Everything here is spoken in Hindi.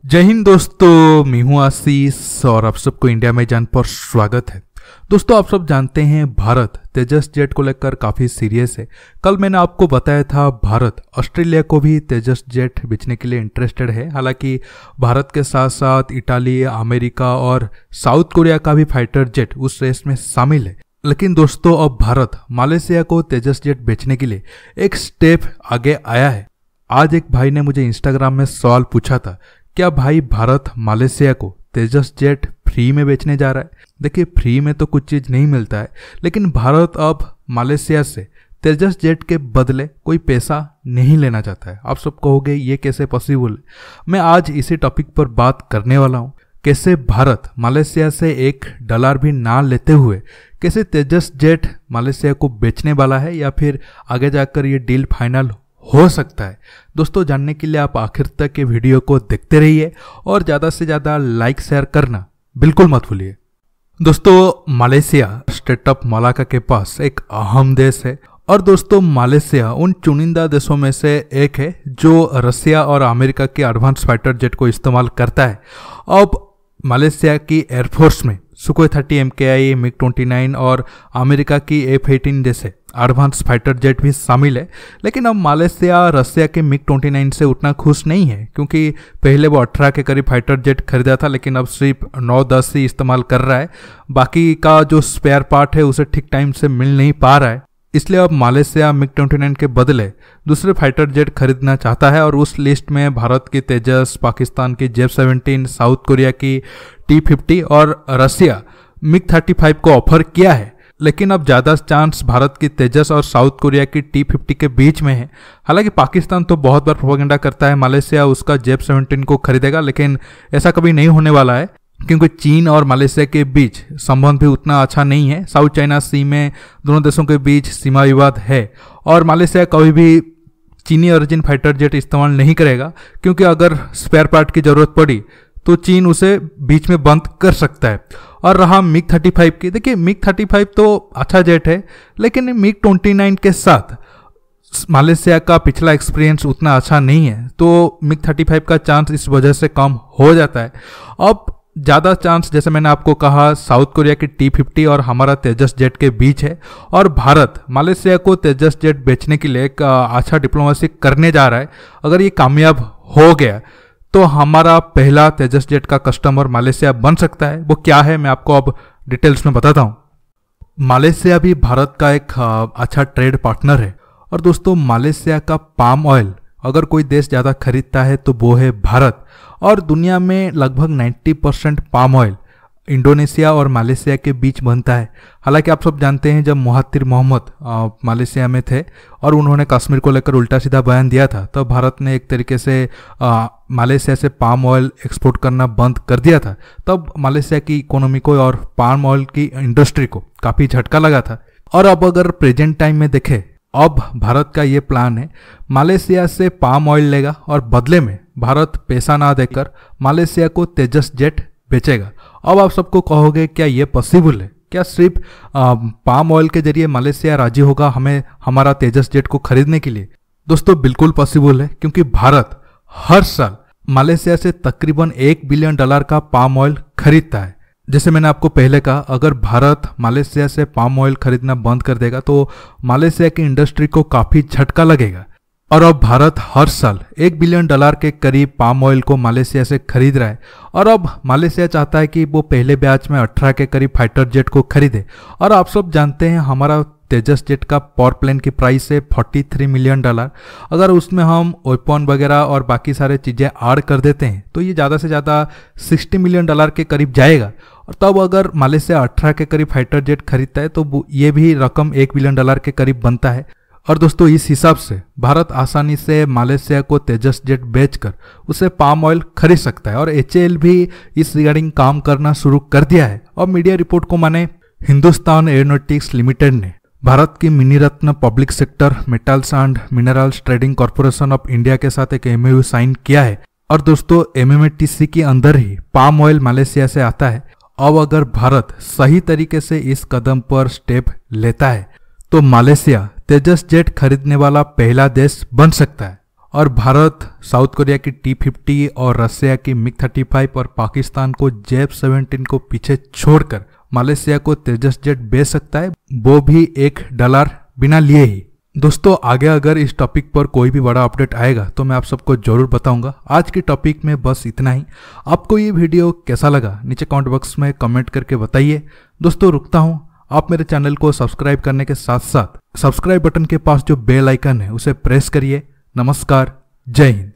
जय हिंद दोस्तों, मैं हूं आशीष और आप सबको इंडिया में जान पर स्वागत है। दोस्तों, आप सब जानते हैं भारत तेजस जेट को लेकर काफ़ी सीरियस है। कल मैंने आपको बताया था भारत ऑस्ट्रेलिया को भी तेजस जेट बेचने के लिए इंटरेस्टेड है। हालांकि भारत के साथ साथ इटाली, अमेरिका और साउथ कोरिया का भी फाइटर जेट उस रेस में शामिल है। लेकिन दोस्तों, अब भारत मालয়েशिया को तेजस जेट बेचने के लिए एक स्टेप आगे आया है। आज एक भाई ने मुझे इंस्टाग्राम में सवाल पूछा था, क्या भाई भारत मालয়েशिया को तेजस जेट फ्री में बेचने जा रहा है? देखिए, फ्री में तो कुछ चीज़ नहीं मिलता है, लेकिन भारत अब मालয়েशिया से तेजस जेट के बदले कोई पैसा नहीं लेना चाहता है। आप सब कहोगे ये कैसे पॉसिबल है? मैं आज इसी टॉपिक पर बात करने वाला हूँ। कैसे भारत मालয়েशिया से $1 भी ना लेते हुए कैसे तेजस जेट मालয়েशिया को बेचने वाला है, या फिर आगे जाकर ये डील फाइनल हो सकता है। दोस्तों, जानने के लिए आप आखिर तक ये वीडियो को देखते रहिए और ज़्यादा से ज़्यादा लाइक शेयर करना बिल्कुल मत भूलिए। दोस्तों, मालয়েशिया स्टेट ऑफ मलाक्का के पास एक अहम देश है और दोस्तों, मालয়েशिया उन चुनिंदा देशों में से एक है जो रसिया और अमेरिका के एडवांस फाइटर जेट को इस्तेमाल करता है। अब मालয়েशिया की एयरफोर्स में सुखोई 30 MKI, MiG-29 और अमेरिका की F-18 जैसे एडवांस फाइटर जेट भी शामिल है। लेकिन अब मालয়েशिया रसिया के MiG-29 से उतना खुश नहीं है, क्योंकि पहले वो 18 के करीब फाइटर जेट खरीदा था, लेकिन अब सिर्फ 9-10 ही इस्तेमाल कर रहा है। बाकी का जो स्पेयर पार्ट है उसे ठीक टाइम से मिल नहीं पा रहा है। इसलिए अब मालয়েशिया MiG-29 के बदले दूसरे फाइटर जेट खरीदना चाहता है और उस लिस्ट में भारत की तेजस, पाकिस्तान की J-17, साउथ कोरिया की T-50 और रसिया MiG-35 को ऑफर किया है। लेकिन अब ज़्यादा चांस भारत की तेजस और साउथ कोरिया की T-50 के बीच में है। हालांकि पाकिस्तान तो बहुत बार प्रोपेगेंडा करता है मालয়েशिया उसका J-17 को खरीदेगा, लेकिन ऐसा कभी नहीं होने वाला है, क्योंकि चीन और मालয়েशिया के बीच संबंध भी उतना अच्छा नहीं है। साउथ चाइना सी में दोनों देशों के बीच सीमा विवाद है और मालয়েशिया कभी भी चीनी ओरिजिन फाइटर जेट इस्तेमाल नहीं करेगा, क्योंकि अगर स्पेयर पार्ट की ज़रूरत पड़ी तो चीन उसे बीच में बंद कर सकता है। और रहा MiG-35 की, देखिए MiG-35 तो अच्छा जेट है, लेकिन MiG-29 के साथ मालয়েशिया का पिछला एक्सपीरियंस उतना अच्छा नहीं है, तो MiG-35 का चांस इस वजह से कम हो जाता है। अब ज़्यादा चांस, जैसे मैंने आपको कहा, साउथ कोरिया की T-50 और हमारा तेजस जेट के बीच है और भारत मालয়েशिया को तेजस जेट बेचने के लिए एक अच्छा डिप्लोमेसी करने जा रहा है। अगर ये कामयाब हो गया तो हमारा पहला तेजस जेट का कस्टमर मालয়েशिया बन सकता है। वो क्या है, मैं आपको अब डिटेल्स में बताता हूँ। मालয়েशिया भी भारत का एक अच्छा ट्रेड पार्टनर है और दोस्तों, मालয়েशिया का पाम ऑयल अगर कोई देश ज़्यादा खरीदता है तो वो है भारत। और दुनिया में लगभग 90% पाम ऑयल इंडोनेशिया और मालয়েशिया के बीच बनता है। हालांकि आप सब जानते हैं, जब महातिर मोहम्मद मालয়েशिया में थे और उन्होंने कश्मीर को लेकर उल्टा सीधा बयान दिया था, तब भारत ने एक तरीके से मालয়েशिया से पाम ऑयल एक्सपोर्ट करना बंद कर दिया था। तब मालয়েशिया की इकोनॉमी को और पाम ऑयल की इंडस्ट्री को काफ़ी झटका लगा था। और अब अगर प्रेजेंट टाइम में देखें, अब भारत का ये प्लान है, मालয়েशिया से पाम ऑयल लेगा और बदले में भारत पैसा ना देकर मालয়েशिया को तेजस जेट बेचेगा। अब आप सबको कहोगे, क्या ये पॉसिबल है? क्या सिर्फ पाम ऑयल के जरिए मालয়েशिया राजी होगा हमें हमारा तेजस जेट को खरीदने के लिए? दोस्तों, बिल्कुल पॉसिबल है, क्योंकि भारत हर साल मालয়েशिया से तकरीबन $1 बिलियन का पाम ऑयल खरीदता है। जैसे मैंने आपको पहले कहा, अगर भारत मालয়েशिया से पाम ऑयल खरीदना बंद कर देगा तो मालয়েशिया की इंडस्ट्री को काफ़ी झटका लगेगा। और अब भारत हर साल $1 बिलियन के करीब पाम ऑयल को मालয়েशिया से खरीद रहा है और अब मालয়েशिया चाहता है कि वो पहले बैच में 18 के करीब फाइटर जेट को खरीदे। और आप सब जानते हैं, हमारा तेजस जेट का पावर प्लेन की प्राइस है $43 मिलियन। अगर उसमें हम वेपन वगैरह और बाकी सारे चीज़ें ऐड कर देते हैं तो ये ज़्यादा से ज़्यादा $60 मिलियन के करीब जाएगा। और तब अगर मालয়েशिया 18 के करीब फाइटर जेट खरीदता है तो ये भी रकम $1 बिलियन के करीब बनता है। और दोस्तों, इस हिसाब से भारत आसानी से मालয়েशिया को तेजस जेट बेचकर उसे पाम ऑयल खरीद सकता है। और HAL भी इस रिगार्डिंग काम करना शुरू कर दिया है। और मीडिया रिपोर्ट को माने हिंदुस्तान एरोनॉटिक्स लिमिटेड ने भारत की mini Ratna public sector metals and minerals trading corporation of India के साथ एक MOU साइन किया है। और दोस्तों, MMTC के अंदर ही पाम ऑयल मालয়েशिया से आता है। अब अगर भारत सही तरीके से इस कदम पर स्टेप लेता है तो मालয়েशिया तेजस जेट खरीदने वाला पहला देश बन सकता है। और भारत साउथ कोरिया की T-50 और रसिया की MiG-35 और पाकिस्तान को JF-17 को पीछे छोड़कर मलेशिया को तेजस जेट बेच सकता है, वो भी $1 बिना लिए ही। दोस्तों आगे अगर इस टॉपिक पर कोई भी बड़ा अपडेट आएगा तो मैं आप सबको जरूर बताऊंगा। आज की टॉपिक में बस इतना ही। आपको ये वीडियो कैसा लगा नीचे कमेंट बॉक्स में कमेंट करके बताइए। दोस्तों रुकता हूं, आप मेरे चैनल को सब्सक्राइब करने के साथ साथ सब्सक्राइब बटन के पास जो बेल आइकन है उसे प्रेस करिए। नमस्कार, जय हिंद।